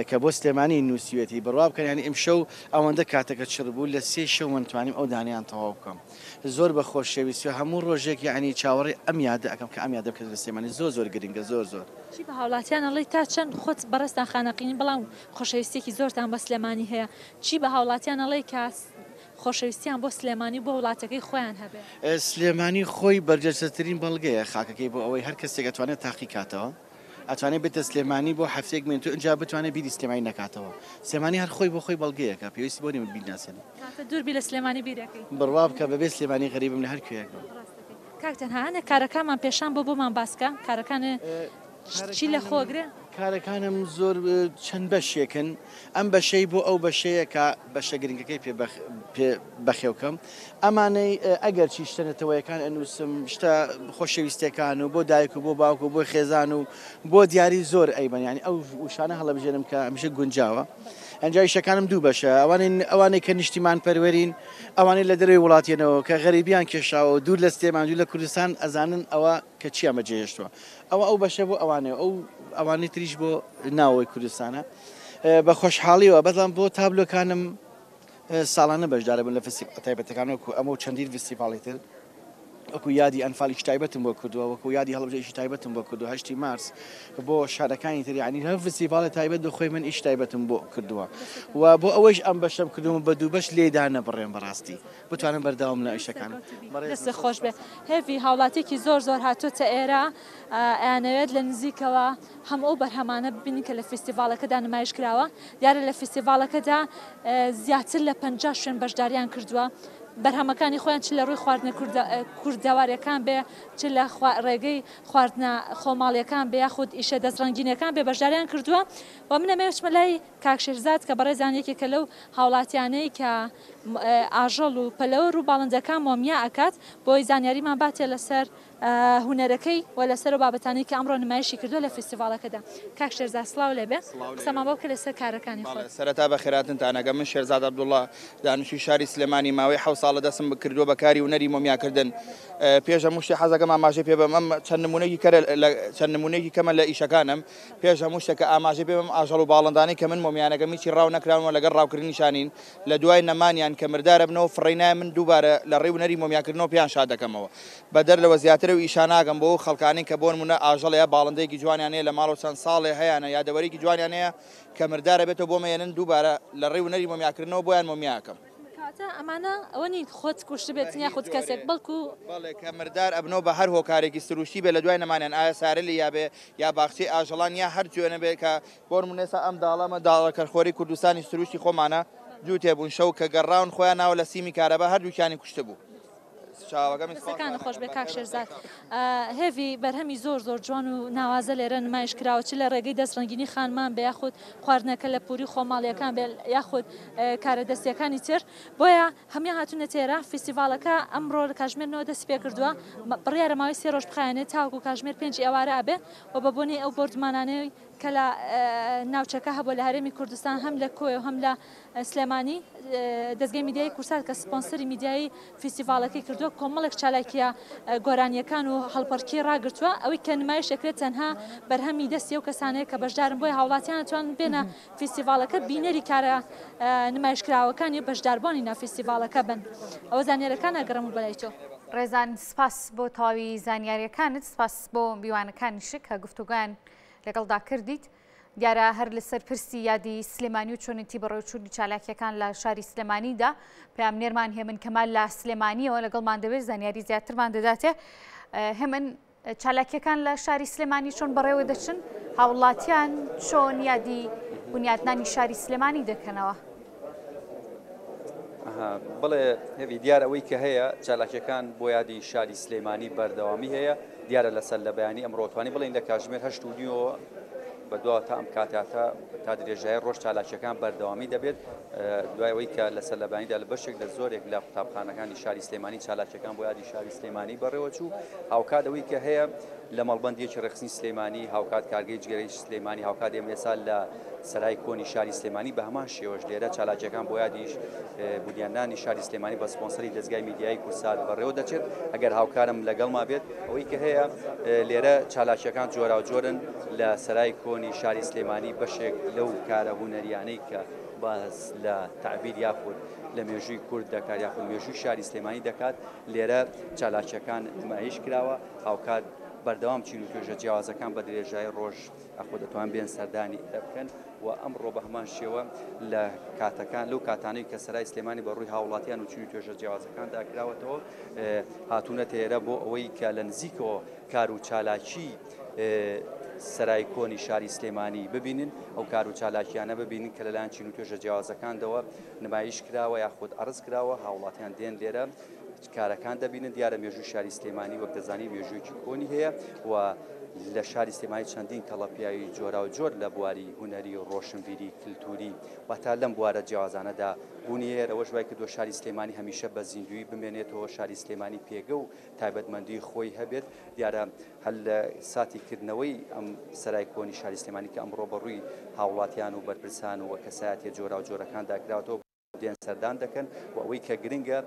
کە بۆ سلێمانی نووسیوێتی بڕوا بکەن ینی ئەمشەو ئەوەندە کاتەکە چڕ بوو لە 3 شەو من توانیم ئەو دانیان تەواو بکەم زۆر بە خۆشەویستی و هەموو ڕۆژێک یعنی چاوەڕێ ئەم یادە ئەەکەم کە ئەم یادە بکەن لە سلێمانی زۆر گرنگە زۆر چی بە هاوڵاتیان ئەڵێ تا چەند خۆت بەڕێستان خانەقینی بەڵام خۆشەویستێکی زۆرتان بە سلێمانی هەیە چی بە هاوڵاتیان ئەڵێ کاس خۆشەویستیان بۆ سلێمانی بۆ وڵاتەکەی خۆیان هەبێ سلێمانی خۆی بەرجەستەترین بەڵگەیە خاکەکەی بۆ ئەوەی هەر کەسێک ئەتوانێت تاقی کاتەوە ئەتوانێت بێتە سلێمانی بۆ هەفتێک من تو ئەجا بتوانێت بیری سلێمانی نکاتەوە سلێمانی هەر خۆی بۆ خۆی بەڵگەیەکە پێویستی بۆ نێمە بیناسێن دووربی لە سلێمانی بیرەکەی بڕوا بکە بەبێ سلێمانی غەریبم لە هەر کوێیەک کاک تەنها هەنێ کارەکانمان پێشان بۆ بۆمان باسکە کارەکانە چی لە خۆگرێ کارەکانم زۆر چەند بەشێکن ئەم بەشەی بۆ ئەو بەشەیە کە بەشە گرنگەکەی پێ بەخێوکەم ئەمانەی ئەگەر چی شتەنەتەوەیەکان ئەنووسم شتە خۆشەویستەکان و بۆ دایک و بۆ باوک و بۆ خێزان و بۆ دیاری زۆر ئەیبەنیانی ئەو وشانە هەڵەبژێنم کە هەمیشە گونجاوە ئەنجای شەکانم دوو بەشە ئەوانەی کە نیشتیمان پەروەرین ئەوانەی لە دەروی وڵاتیانەوە کە غەریبیان کێشاوە دوور لە سلێمان دوور لە کوردستان ئەزانن ئەوە کە چی ئەمە جێهێشتووە ئەو بەشە بۆ ئەوانەیە ئەوانەی تریش بۆ ناوەوەی کوردستانە بە خۆشحاڵیەوە بەڵام بۆ تابلۆکانم ساڵانە بەشدارە بوون لە تایبەتەکان وەکو ئەمە و چەندین فستیڤاڵی تر وەکو یادی ئەنفاڵیش تایبەتم بۆ کردووە وەکو یادی هەڵبژێشی تایبەتم بۆ کردو 8 مارس بۆ شارەکانی تر یعنی هەر فستیڤاڵی تایبەت بە خۆی من ئیش تایبەتم بۆ کردووە و بۆ ئەوەش ئەم بەشەم کردوم بە دوو بەش لێدا نەبڕێن بەڕاستی بتوانم بەردەوام لە ئیشەکانم دەست خۆش بێ هێوی هاوڵاتێکی زۆر هاتوۆتە ئێرە ئەیانەوێت لە نزیکەوە هەموو ئەو بەرهەمانە ببینی کە لە فستیڤاڵەکەدا نمایش کراوە دیارە لە فستیڤاڵەکەدا زیاتر لە 50 شوێن بەشداریان کردووە بەرهەمەکانی خۆیان چ لە ڕووی خواردنە کوردەوارەکان بێ چ لە ڕێگەی خواردنە خۆماڵیەکان بێ یاخود ئیشە دەستڕەنگینەکان بێ بەشداریان کردووە و منە مێوچمە لای کاکشێرزاد کە بەڕێزانێکی کە لەو هاوڵاتیانەی کە ئاژەڵ و پەلەوە ڕوو باڵندەکان مۆمیا ئەکات بۆی زانیاریمان باتێ لەسەر هوەرەکەی و لەسەر و بابەتانی کە ئەمڕۆ نمایشی کردووە لە فستیڤاڵەکەدا کاک شێرزاد سڵاو لێبێ قسەمان بۆ بکە لەسەر کارەکانی خۆت سەرەتا بە خێراتنتانەگە من شێرزاد عەبدوڵڵا دانیشتووی شاری سلێمانی ماوەی 7 ساڵە دەستم بکردووە بە کاری هونەری مۆمیاکردن پێش هەموو شتێ حەزەکەم ئاماژەی پێ بەم ئەم چەند نمونەیەکی کەمە لە ئیشەکانم پێش هەموو شتێکە ئاماژەی پێ بەم ئاژەڵ و باڵندانەی کە من مۆمیانەکەم هیچی ڕاو نەکراونەوە لەگەڵ ڕاوکردنیشانین لە دوای نەمانیان کە مردارە بنەوە فڕینای من دووبارە لە ڕێی هونەری مۆمیاکردنەوە پیان شاد دەکەمەوە بەدەر لەوە زیاتر و ئیشاناگەم بۆ خەڵکانی کە بۆ نمونە ئاژەڵەیە باڵندەیەکی جوانیانەیە لە ماڵ و چەند ساڵێ هەیەە یادەوەرێکی جوانیانەیە کە مردارە بێتەوە بۆ مێنن دووبارە لە ڕێی هونەری مۆمیاکردنەوە بۆیان مۆمیاکەم ئەمانە ئەوە نین خۆت کوشت بێت یا خودت کەسێک بەڵکو بەڵێ کە مردار ئەبنەوە بە هەر هۆکارێکی سروشتی بێ لە دوای نەمانیان ئایا سارلی یا بێ یا باخچەی ئاژەڵان یا هەر جوێنە بێت کە بۆ نمونێسا ئەم داڵەمە داڵەکەرخۆری کوردستانی سروشتی خۆمانە دوو تێبوون شەو کە گەڕاون خۆیان ناوە لە سیمی کارەبا هەردووکیانی کوشتە بوو دەستەکان خۆش بێ کاک شێرزاد هێوی بەرهەمی زۆر جوان و ناوازە لێرە نمایش کراوە چ لە ڕێگەی دەستڕەنگینی خانمان بە یاخود خواردنەکە لە پوری خۆماڵیەکان بێ یاخود کارە دەستیەکانی تر بۆیە هەمیان هاتوونە تێرە فستیڤاڵەکە ئەمڕۆ لە کاژمێرنەوە دەست پێ کردووە بڕیارە ماوەی 3 ڕۆژ بخایەنێت تاوەکو کاژمێر 5 ئێوارە ئابێ و بە بۆنی ئەو بردمانانەی کە لە ناوچەکە هەبوو لە هەرێمی کوردستان هەم لە کۆی و هەم لە سلێمانی دەستگای میدیای کورسات کە سپۆنسەری میدیایی فستیڤاڵەکەی کردووە کۆمەڵێک چالاکیە گۆرانیەکان و هەڵپەرکی ڕاگرتووە ئەوەی کە نمایشێکرێت تەنها بەرهەمی دەستی و کەسانەیە کە بەشدارن بۆی هاوڵاتیان توان بێنە فستیڤاڵەکە بینەری کارە نمایشکراوەکانی بەشداربوونی ناو فستیڤاڵەکە بن ئەوە زانیاریەکان ئەگەڕم و بەلای تۆ ڕێزان سپاس بۆ تەواوی زانیاریەکانت سپاس بۆ میوانەکانیشت کە گفتوگویان لەگەڵدا کردیت دیارە هەر لەسەر پرسی یادی سلێمانی و چۆنیتی بەڕێوەچوونی چالاکیەکان لە شاری سلێمانیدا پامنێرمان هێمن کەمال لە سلێمانیەوە لەگەڵمان دەبێت زانیاری زیاترمان دەداتێ هێمن چالاکیەکان لە شاری سلێمانی چۆن بەڕێوە دەچن هاوڵاتیان چۆن یادی بنیادنانی شاری سلێمانی دەکەنەوە بڵێ هێوی دیارە ئەوەی کە هەیە چالاکیەکان بۆ یادی شاری سلێمانی بەردەوامی هەیە دیارە لەسەر لە بەیانی ئەمڕۆتوانی بڵێن لە کاتژمێر 8 دیۆ بەدووە تا ئەم کاتاتە تا درێژای ڕۆژ چالاکیەکان بەردەوامی دەبێت دوایەوەی کە لەسەر لەبانیدا لە بەشێک لە زۆرێک لە قوتابخانەکانی شاری سلێمانی چالاکیەکان بۆ یادی شاری سلێمانی بەڕێوەچوو هاوکات ئەوەی کە هەیە لە مەڵبەندێکی ڕێخستنی سلێمانی هاوکات کارگەی جگەرەی سلێمانی هاوکات ئێمێسا لە سەرای کۆنی شاری سلێمانی بە هەمان شێوەش لێرە چالاکیەکان بۆ یادیش بنیادنانی شاری سلێمانی بە سپۆنسەری دەستگای میدیایی کورسات بەڕێوە دەچێت ئەگەر هاوکارم لەگەڵما بێت ئەوەی کە هەیە لێرە چالاکیەکان جۆرا و جۆرن لە سەرای کۆنی شاری سلێمانی بەشێک لەو کارە هونەریانەی کە باز لە تعبیر یاخود لە مێژووی کورد دەکات یاخود مێژووی شاری سلێمانی دەکات لێرە چالاکیەکان نمایش کراوە هاوکات بەردەوام چین و توێژە جیاوازەکان بە درێژای ڕۆژ ئەخۆ دەتوان بێن سەردانی بکەن و ئەمڕۆ بە هەمان شێوە لە کاتەکان لەو کاتانەی کە سەرای سلێمانی بە ڕووی هاوڵاتیان و چین و توێژە جیاوازەکان داکراوەتەوە هاتوونە تێرە بۆ ئەوەی کە لە نزیکەوە کار و چالاکی سەرای کۆنی شاری سلێمانی ببینن ئەو کار و چالاکیانە ببینن کە لەلایەن چین و توێژە جیاوازەکاندەوە نمایش کراوە یاخود عرض کراوە هاوڵاتیان دێن لێرە کارەکان دەبینن دیارە مێژووی شاری سلێمانی وەک دەزانی مێژوویەکی کۆنی هەیە و لە شاری سلێمانی چەندین تەڵەپیاوی جۆرا و جۆر لە بواری هونەری و ڕۆشنبیری کللتوری واتا لەم بوارە جیاوازانەدا بوونی هەیە ئەوەش وای کردووە شاری سلێمانی هەمیشە بە زیندوی بمێنێتەوە شاری سلێمانی پێگە و تایبەتمەندی خۆی هەبێت دیارە هەل لە ساتیکردنەوەی ئەم سەرای کۆنی شاری سلێمانی کە ئەمڕۆ بەڕووی هاوڵاتیان و بەرپرسان و کەسایەتی جۆرا و جۆرەکان داگراوەوە دێن سەردان دەکەن و ئەوەی کە گرنگە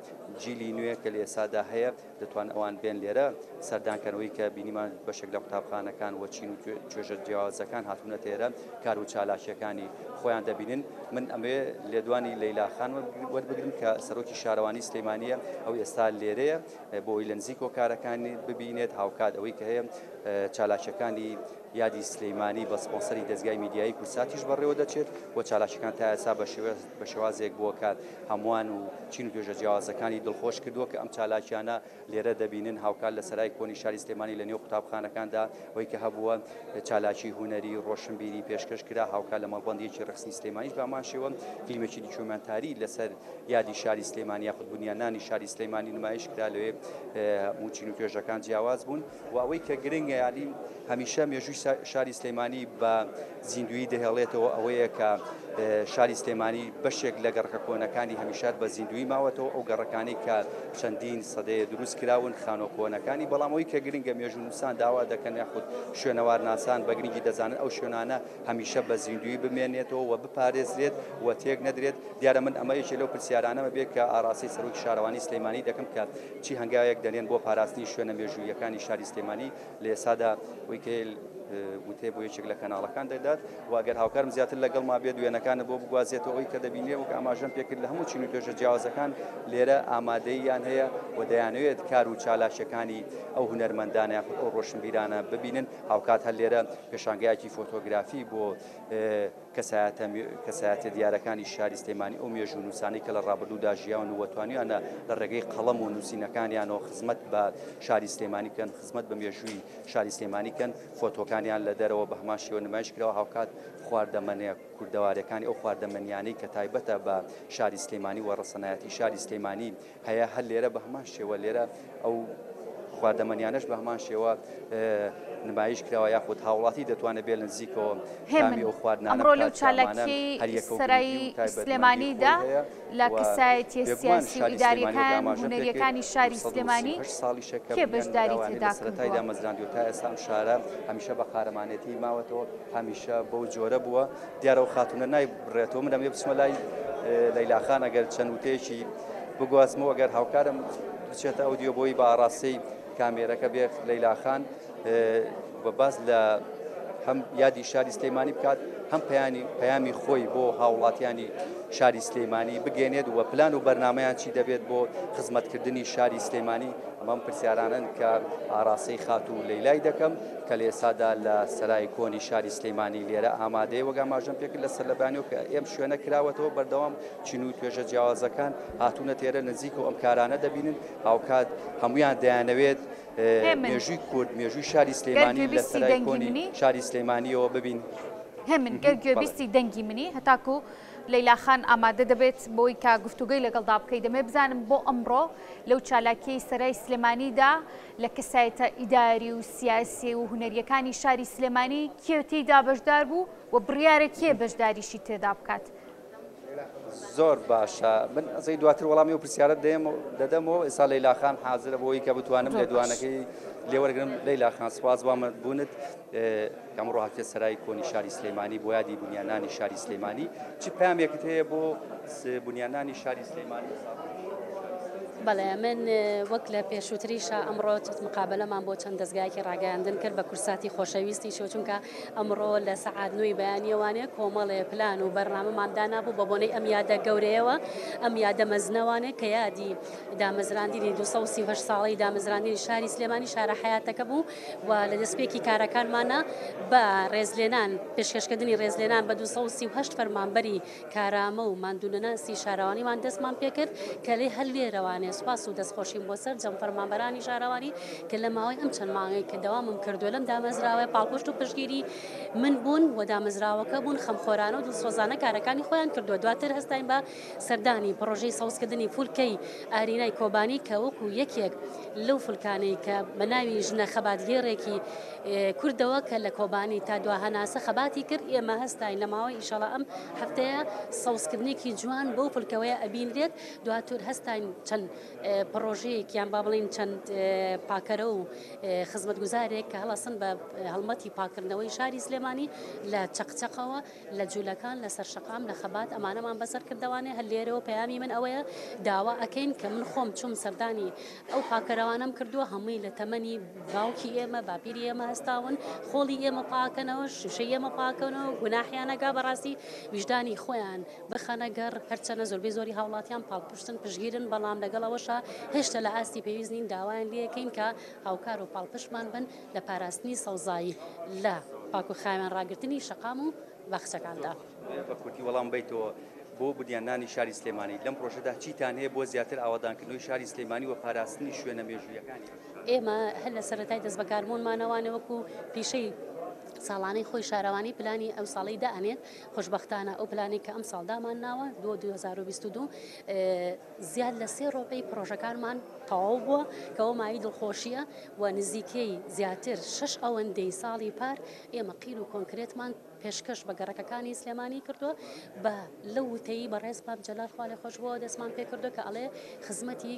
جیلی نوێ کە لە ئێسادا هەیە دەتوان ئەوان بێن لێرە سەردانکەنەوەی کە بینیمان بەشێک لە قوتابخانەکان و چین و توێژە جیاوازەکان هاتوونە تێرە کار و چالاشیەکانی خۆیان دەبینن من ئەمێ لێدوانی لەیلا خان وەربگرم کە سەرۆکی شارەوانی سلێمانیە ئەو ئێستا لێرەیە بۆی لە نزیک کۆکارەکانی ببینێت هاوکات ئەوەی کە هەیە چالاشەکانی یادی سلەیمانی بە سپۆنسەری دەستگای میدیایی کورساتیش بەڕێوە دەچێت بۆ چالاشەکان تا ئێستا بە شێوازێک بۆ کات هەمووان و چین و توێژە جیاوازەکانی دڵخۆش کردووە کە ئەم چالاکیانە لێرە دەبینن هاوکات لە سەرای کۆنی شاری سلێمانی لە نێو قوتابخانەکاندا ئەوەی کە هەبووە چالاکی هونەری ڕۆشنبیری پێشکەش کرا هاوکات لە مەڵبەندێکی ڕخسنی سلێمانیش بامان شێوە فیلمێکی دیکۆمەنتاری لەسەر یادی شاری سلێمانی یاخود بنیانانی شاری سلێمانی نمایش کرا لەوێ هەموو چین و توێژەکان جیاواز بوون و ئەوەی کە گرنگە یالی هەمیشە مێژووی شاری سلێمانی بە زیندوی دەهێڵێتەوە ئەوەیە کە شاری سلێمانی بەشێک لە گەڕەکە کۆنەکانی هەمیشات بە زیندوی ماوەتەوە ئەو گەڕەکانی کە چەندین سەدەیە دروست کراون خانۆ کۆنەکانی بەڵام ئەوەی کە گرنگە مێژوو نووسان داوا دەکەن یاخود شوێنەوار ناسان بە گرنگی دەزانن ئەو شوێنانە هەمیشە بە زیندوی بمێنێتەوە و بپارێزرێت و تێک نەدرێت دیارە من ئەمە یەکێ لەو پرسیارانەمە بێت کە ئاراسی سەرۆکی شارەوانی سلێمانی دەکەم کە چی هەنگاوێک دەنێن بۆ پاراستنی شوێنە مێژوویەکانی شاری سلێمانی لە ئێسادا وەی وتێ بۆ یەکێک لە کەناڵەکان دەدات و ئەگەر هاوکارم زیاتر لەگەڵ ما بێت وێنەکانە بۆ بگوازێتەوە ئەوی کە دەبینێ و ئاماژەم پێکرد لە هەموو چین و توێژە جیاوازەکان لێرە ئامادەییان هەیە و دەیانەوێت کار و چالاشەکانی ئەو هونەرمەندانە یاخود ئەو ڕۆشنبیرانە ببینن هاوکات هەر لێرە پێشانگایەکی فۆتۆگرافی بۆ کەسایەتە دیارەکانی شاری سلێمانی ئەو مێژوو نووسانی کە لە ڕابردوودا ژیان و وەتوانیانە لە ڕێگەی قەڵەم و نووسینەکانیانەوە خزمەت بە شاری سلێمانی کەن خزمەت بە مێژووی شاری سلێمانی کەن فۆتۆکانیان لە دەرەوە بە هەمان شێوە نمایش کراوە هاوکات خواردەمەنەیە کوردەوارەکانی ئەو خواردەمەنیانەی کە تایبەتە بە شاری سلێمانی و ڕەسەنایەتی شاری سلێمانی هەیە هەر لێرە بە هەمان شێوە لێرە ئەو خواردەمەنیانەش بە هەمان شێوە نمایش کراوە یاخود هاوڵاتی دەتوانێت بێ لە نزیکەوە تامی ئەو خواردنانە ئەمڕۆ لەو چالاکی سەرای سلێمانیدا لە کەسایەتی سیاسی و ئیداریەکان هونەریەکانی شاری سلێمانی کێ بەشداری تێدا سەرەتایدا مەزراندووە تا ئێستا ئەم شارە هەمیشە بە قارەمانێتی ماوەتەوە هەمیشە بەو جۆرە بووە دیارە و خاتونە نایبڕێتەوە من دەمێ بچمە لای لەیلا خان ئەگەر چەند وتەیەکی بگوازمەوە ئەگەر هاوکارم بچێتە ئەودیۆ بۆی بە ئاڕاستەی کامێرەکە بێت لەیلا خان بە باس لە هەم یادی شاری سلێمانی بکات هەم پەیامی خۆی بۆ هاوڵاتیانی شاری سلێمانی بگەێنێت و پلان و بەرنامەیان چی دەبێت بۆ خزمەتکردنی شاری سلێمانی ئەمەم پرسیارانن کە ئاراستەی خات و لەیلای دەکەم کە لە ئێسادا لە سەرای کۆنی شاری سلێمانی لێرە ئامادەیە وەگا ماژەم پێکرد لە سەرلەبانیەوە کە ئێم شوێنە کراوەتەوە بەردەوام چین و توێژە جیاوازەکان هاتوونە تێرە نزیک و ئەم کارانە دەبینن هاوکات هەمویان دەیانەوێت مێژووی کورد مێژووی شاری سلێمانی لە سەرای کۆنی شاری سلێمانیەوە ببین هەمن گوێبیستی دەنگی منی هەتاکو لەیلا خان ئامادە دەبێت بۆی کا گفتوگەی لەگەڵدا بکەی دەمێ بزانم بۆ ئەمڕۆ لەو چالاکیی سەرای سلێمانیدا لە کەسایەتە ئیداری و سیاسی و هونەریەکانی شاری سلێمانی کێ تێیدا بەشدار بوو و بڕیارە کێ بەشداریشی تێدا بکات زۆر باشە من ئەزەی دواتر وەڵامی و پرسیارە دەدەمەوە ئێستا لەیلا خان حازرە بۆی کە بتوانم لێدوانەکەی لێوەرگرم لەیلا خان سواز وامە بوونت ئەمڕۆ هاتێ سەرای کۆنی شاری سلێمانی بۆ یادی بنیانانی شاری سلێمانی چی پامێکت هەیە بۆ بنیانانی شاری سلێمانی بەڵێ من وەک لە پێشووتریشە ئەمڕۆ مقابلەمان بۆ چەند دەستگایەکی ڕاگەاندن کرد بە کورساتی خۆشەویستی چونکە ئەمڕۆ لە سەعات 9 بەیانیەوانێ کۆمەڵێ پلان و بەرنامەمان دانابوو بە بۆنەی ئەم یادە گەورەیەوە ئەم یادە مەزنەوانێ کە یادی دامەزراندنی 238 ساڵی دامەزراندنی شاری سلێمانی شارە حیاتەکە بوو و لە دەستپێکی کارەکانمانە بە ڕێزلێنان پێشکەشکردنی ڕێزلێنان بە 238 فەرمانبەری کارامە و ماندوونەناسی شارەوانیمان دەستمان پێکرد کە لێ هەلوێرەوانێ سوپاس و دەستخۆشیم بۆ سەر جەم فەرمانبەرانی شارەوانی کە لە ماوەی ئەم چەند مانگەی کە دەوامم کردووە لەم دامەزراوە پاڵپشت و پشتگیری من بوون و دامەزراوەکە بوون خەمخۆرانە و دڵسۆزانە کارەکانی خۆیان کردووە. دواتر هەستاین بە سەردانی پرۆژەی سەوزکردنی فولکەی ئارینای کۆبانی کە وەکو یەکێک لەو فولکانەی کە بە ناوی ژنە خەبات لێڕێکی کوردەوە کە لە کۆبانی تا دوا هەناسە خەباتی کرد. ئێمە هەستاین لە ماوەی ئیشەڵا ئەم هەفتەیە سەوزکردنێکی جوان بۆ فولکەوەیە ئەبینرێت. دواتر هەستاین چەند پرۆژەیەکیان با بڵین چەند پاکەرە و خزمەتگوزارێک کە هەڵەسن بە هەڵمەتی پاکردنەوەی شاری سلێمانی لە چەقچەقەوە لە جوولەکان لە سەرشەقام لە خەبات ئەمانەمان بەسەر کردوانێ هەر لێرەوە پەیامی من ئەوەیە داوا ئەکەین کە من خۆم چوم سەردانی ئەو پاکەرەوانم کردووە هەمووی لە تەمەنی باوکی ئێمە باپیری ئێمە هەستاون خۆڵی ئێمە پاکەنەوە شوشەی ئێمە پاکەنەوە گوناحیانەگا بەڕاستی ویژدانی خۆیان بخەنە گەڕ هەرچەنە زۆربەی زۆری هاوڵاتیان پاڵپشتن پشگیرن بەڵام لەگەڵەوەشە هێشتا لە ئاستی پێویستنین داوایان لەکەین کە هاوکار و پاڵپشتمان بن لە پاراستنی سەوزایی لە پاک و خاوێن ڕاگررتنی شەقام و بەخشەکاندا. بە کورتی وەڵام بیتەوە بۆ بودیانانی شاری سلێمانی لەم پرۆژەدا چیتان هەیە بۆ زیاتر ئاوادانکردنەوەی شاری سلێمانی و پاراستنی شوێنە مێژوویەکانی؟ ئێمە هەر لە سەرەتای دەست بەکاربوونمانەوانە وەکو پیشەی ساڵانەی خۆی شارەوانی پلانی ئەو ساڵی دائنێت. خۆشببختانە ئەو پلانی کە ئەم ساڵدامان ناوە 2022 زیاد لە 3 ڕۆپەی پرۆژەکانمان تەواو بووە کەەوە ماوی دڵخۆشیە و نزیکەی زیاتر 6 ئەوەندەی ساڵی پار ئێمە قیر و کۆنکرێتمان پێشکەش بە گەڕەکەکانی سلێمانی کردووە بە لەو وتەی بەڕێز باب جەلال خوا لێ خۆش بۆ دەستمان پێ کردو کە ئەڵێ خزمەتی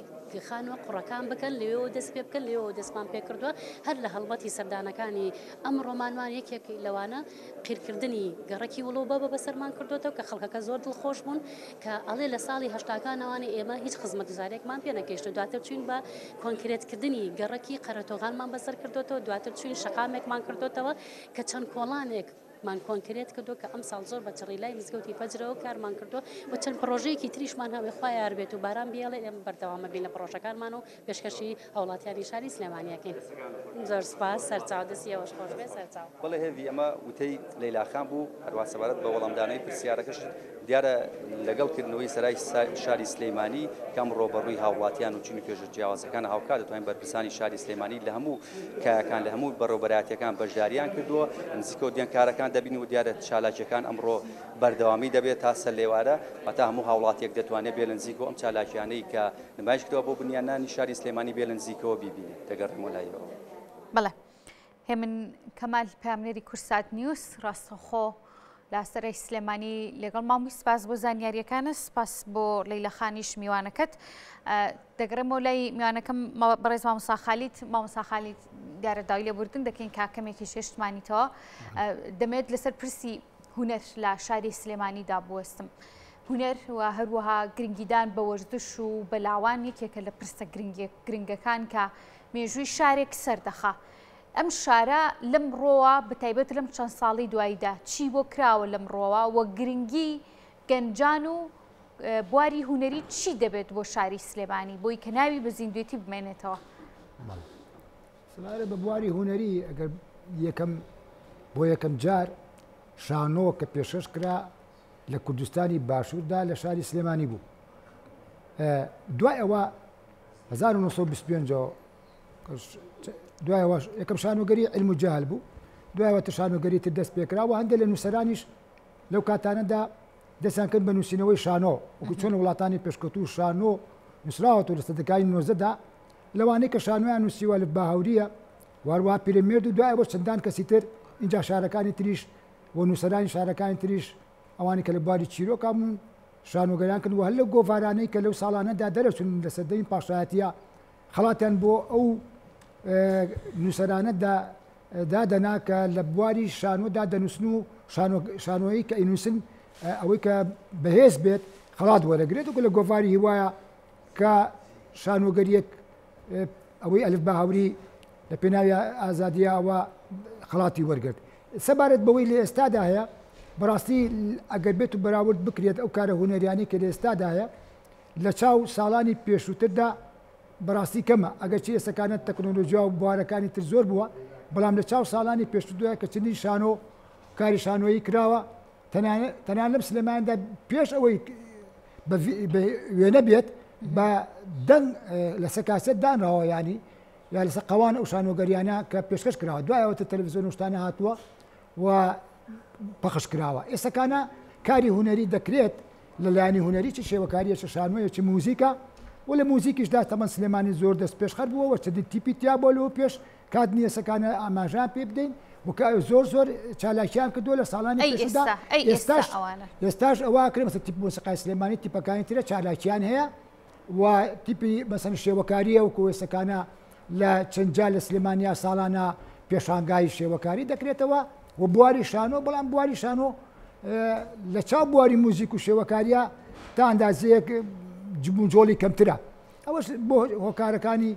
خانوە قوڕەکان بکەن لێەوە دەست پێ بکەن لێەوە دەستمان پێ کردووە. هەر لە هەڵبەتی سەردانەکانی ئەم ڕۆمانوان یەکێک لەوانە قیرکردنی گەڕەکی وڵۆ بە بەسەرمان کردوێتەوە کە خەڵکەکە زۆر دڵخۆش بوون کە ئەڵێ لە ساڵی هەشتاکانەوانی ئێمە هیچ خزمەتگوزارێکمان پێ نەکەیشت. دواتر چوین بە کۆنکرێتکردنی گەڕەکی قەرەتۆغانمان بەسەر کردوێتەوە. دواتر چوین شەقامێکمان کردوێتەوە کە چەند کۆڵانێک مان کۆنکرێت کردو کە ئەم ساڵ زۆر بە چڕیلای مزگەوتی فەجرەوە کارمان کردووە و چەند پرۆژەیەکی تریشمان هەوێ خوا یار بێت و باران بیاڵێ ئێمە بەردەوامە بین لە پرۆژەکانمان و پێشکەشی هاوڵاتیانی شاری سلێمانیەکەین. زۆر سپاس. سەرچاو دەستیەوەش خۆش بێ سەرچاو. بەڵێ هێوی ئەمە وتەی لەیلاخان بوو هەروە سەبارەت بە وەڵامدانەوەی پرسیارەکەش دیارە لەگەڵکردنەوەی سەرای شاری سلێمانی کەم ڕۆبەڕووی هاوڵاتیان و چینی پێشە جیاوازەکان هاوکات دەتوانین بەرپرسانی شاری سلێمانی لە هەموو کایەکان لە هەموو بەڕێوەبەرایەتیەکان بەشداریان کردووە. نزیکەوە دیانکارەکان دەبین و دیارە چالاکیەکان ئەمڕۆ بەردەوامی دەبێت تا سەر لێوارە هەتا هەموو هاوڵاتیەک دەتوانێت بێ لە نزیکەوە ئەم چالاکیانەی کە نمایش کردووە بۆ بنیانانی شاری سلێمانی بێ لە نزیکەوە بیبینێت دەگەڕێمەوە لایەوە. بەڵێ هێمن کەمال پامنێری کورسات نیوز ڕاستەخۆ لە سەرای سلێمانی لەگەڵ مامی سپاس بۆ زانیاریەکانە سپاس بۆ لەیلەخانیش میوانەکەت دەگەڕێمەوە لای میوانەکەم بەڕێز مامۆستا خالیت دیارە داوای لێبوردن دەکەین کاکەمێکی شێشتمانیتەوە دەمێت لەسەر پرسی هونەر لە شاری سلێمانیدا بوەستم. هونەر و هەروەها گرنگیدان بە وەرزش و بەلاوان یەکێکە لە پرسە گرنگەکان کە مێژووی شارێک سەردەخا. ئەم شارە لەم ڕۆوە بەتایبەت لەم چەند ساڵی دواییدا چی بۆ کراوە لەم ڕۆوە و گرنگی گەنجان و بواری هونەری چی دەبێت بۆ شاری سلێمانی بۆی کە ناوی بە زیندوێتی بمێنێتەوە؟ سەبارەت بە بواری هونەری ئەگەر بۆ یەکەم جار شانۆ کە پێشەش کرا لە کوردستانی باشووردا لە شاری سلێمانی بوو. دوای ئەوە 1925 دوایەوە یەکەم شانۆگەری علم و جەهل بوو. دوایەوە تر شانۆگەری تر دەست پێکراوە هەندێک لە نووسەرانیش لەو کاتانەدا دەستیان کرد بە نووسینەوەی شانۆ وەکو چۆن وڵاتانی پێشکەوتوو شانۆ نووسراوەتەوە لە سەدەکانی 19دا لەوانەیە کە شانۆیان نووسیوە لە باهاوریە واروها پیرەمێرد و دوایەوە چەندان کەسی تر اینجا شارەکانی تریش و نووسەرانی شارەکانی تریش ئەوانی کە لە بواری چیرۆکامون شانۆگەریان کردووە هەر لەو گۆڤارانەی کە لەو ساڵانەدا دەرەچون لە سەردەمی پاشایەتیە خەڵاتیان بۆ ئەو نووسەرانە دادەنا کە لە بواری شانۆدا دەنووسن و شانۆیی کە ئینووسن ئەوەی کە بەهێز بێت خەڵات وەرەگرێت و لە گۆڤاری هیوایە کە شانۆگەریەک ئەوەی ئەلف بە هاوری لە پێناوی ئازادیەوە خەڵاتی وەرگرت. سەبارەت بەوەی لە ئێستادا هەیە بەڕاستی ئەگەر بێت و بەراورد بکرێت ئەو کارە هونەریانی کە لە ئێستادا هەیە لە چاو ساڵانی پێشووتردا بەڕاستی کەمە ئەگەر چی ئێستەکانت تەکنۆلۆژیا و بوارەکانی تر زۆر بووە بەڵام لە چاو ساڵانی پێشووتردا کە چنین شانۆ کاری شانۆیی کراوە تەنانەت لەم سلێمانیدا پێش ئەوەی وێنە بێت بە دەنگ لە سەکاسەت دانراوە ینی یا لەسەر قەوانە ئەو شانۆگەریانە کە پێشکەش کراوە دوایەوەتە تەلەڤیزیۆن و شتانە هاتووە و پەخش کراوە. ئێستاکانە کاری هوەری دەکرێت لەلایەنی هوەری چ شێوەکاریە چ شانۆیە چ موزیکە و لە موزیکیشدا تەمەن سلێمانی زۆر دەست پێشخەر بووە چەندین تیپی تیا بۆ لەوە پێش کات نییە ئێستاکانە ئاماژان پێ بدەین وکە زۆر چالاکیان کردووە لە ساڵانی پێشدا ئێستاش ئەوە کرێ مەسەڵەن تیپ مۆسیقای سلێمانی تیپەکانی ترە چالاکیان هەیە و تیپی مەسەڵەن شێوەکاریە وەکو ئێستاکانە لە چەند جار لە سلێمانیا ساڵانە پێشانگای شێوەکاری دەکرێتەوە و بواری شانۆ بەڵام بواری شانۆ لە چاو بواری موزیک و شێوەکاریە تا ئەندازەیەک جبوونجۆڵی کەمترە. ئەوەش بۆ هۆکارەکانی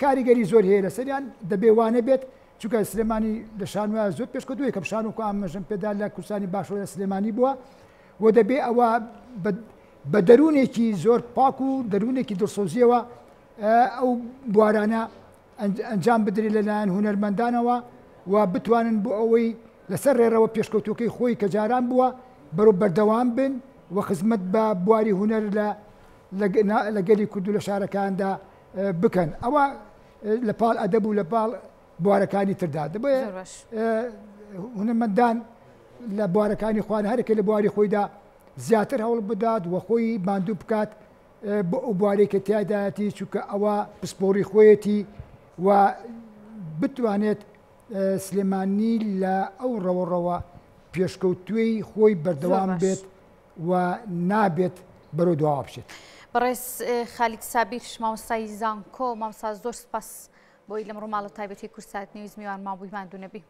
کاریگەری زۆر هەیە لەسەریان دەبێوانە بێت چونکە سلێمانی لە شانوایە زۆر پێشکەوتووە کەم شانۆکە ئامەژەم پێدا لە کورسانی باشوور لە سلێمانی بووە و دەبێ ئەوە بە دەروونێکی زۆر پاک و دەروونێکی دڵسۆزیەوە ئەو بوارانە ئەنجام بدرێت لەلایەن هونەرمەندانەوە و بتوانن بۆ ئەوەی لەسەر ڕێڕەوە پێشکەوتوەکەی خۆی کە جاران بووە بەرەو بەردەوام بن و خزمەت بە بواری هوەر لە گەلی کورد و لە شارەکاندا بکەن. ئەوە لە پاڵ ئەدەب و لە پاڵ بوارەکانی تردا دەبێت هونەرمەندان لە بوارەکانی خوان هەرێکە لە بواری خۆیدا زیاتر هەوڵ بدات و خۆی ماندوو بکات بۆ ئەو بوارێکە تیادایەتی چونکە ئەوە پسپۆڕی خۆیەتی و بتوانێت سلێمانی لە ئەو ڕەوەڕەوە پێشکەوتووی خۆی بەردەوام بێت و نابێت بەرەو دواوە بشێت. بەڕێز خالید سابیر مامۆستای زانکۆ مامۆستا زۆر سپاس بۆی لەمڕۆ ماڵە تایبەتی کورسات نیوز میوان مابووی ماندوو نەبی.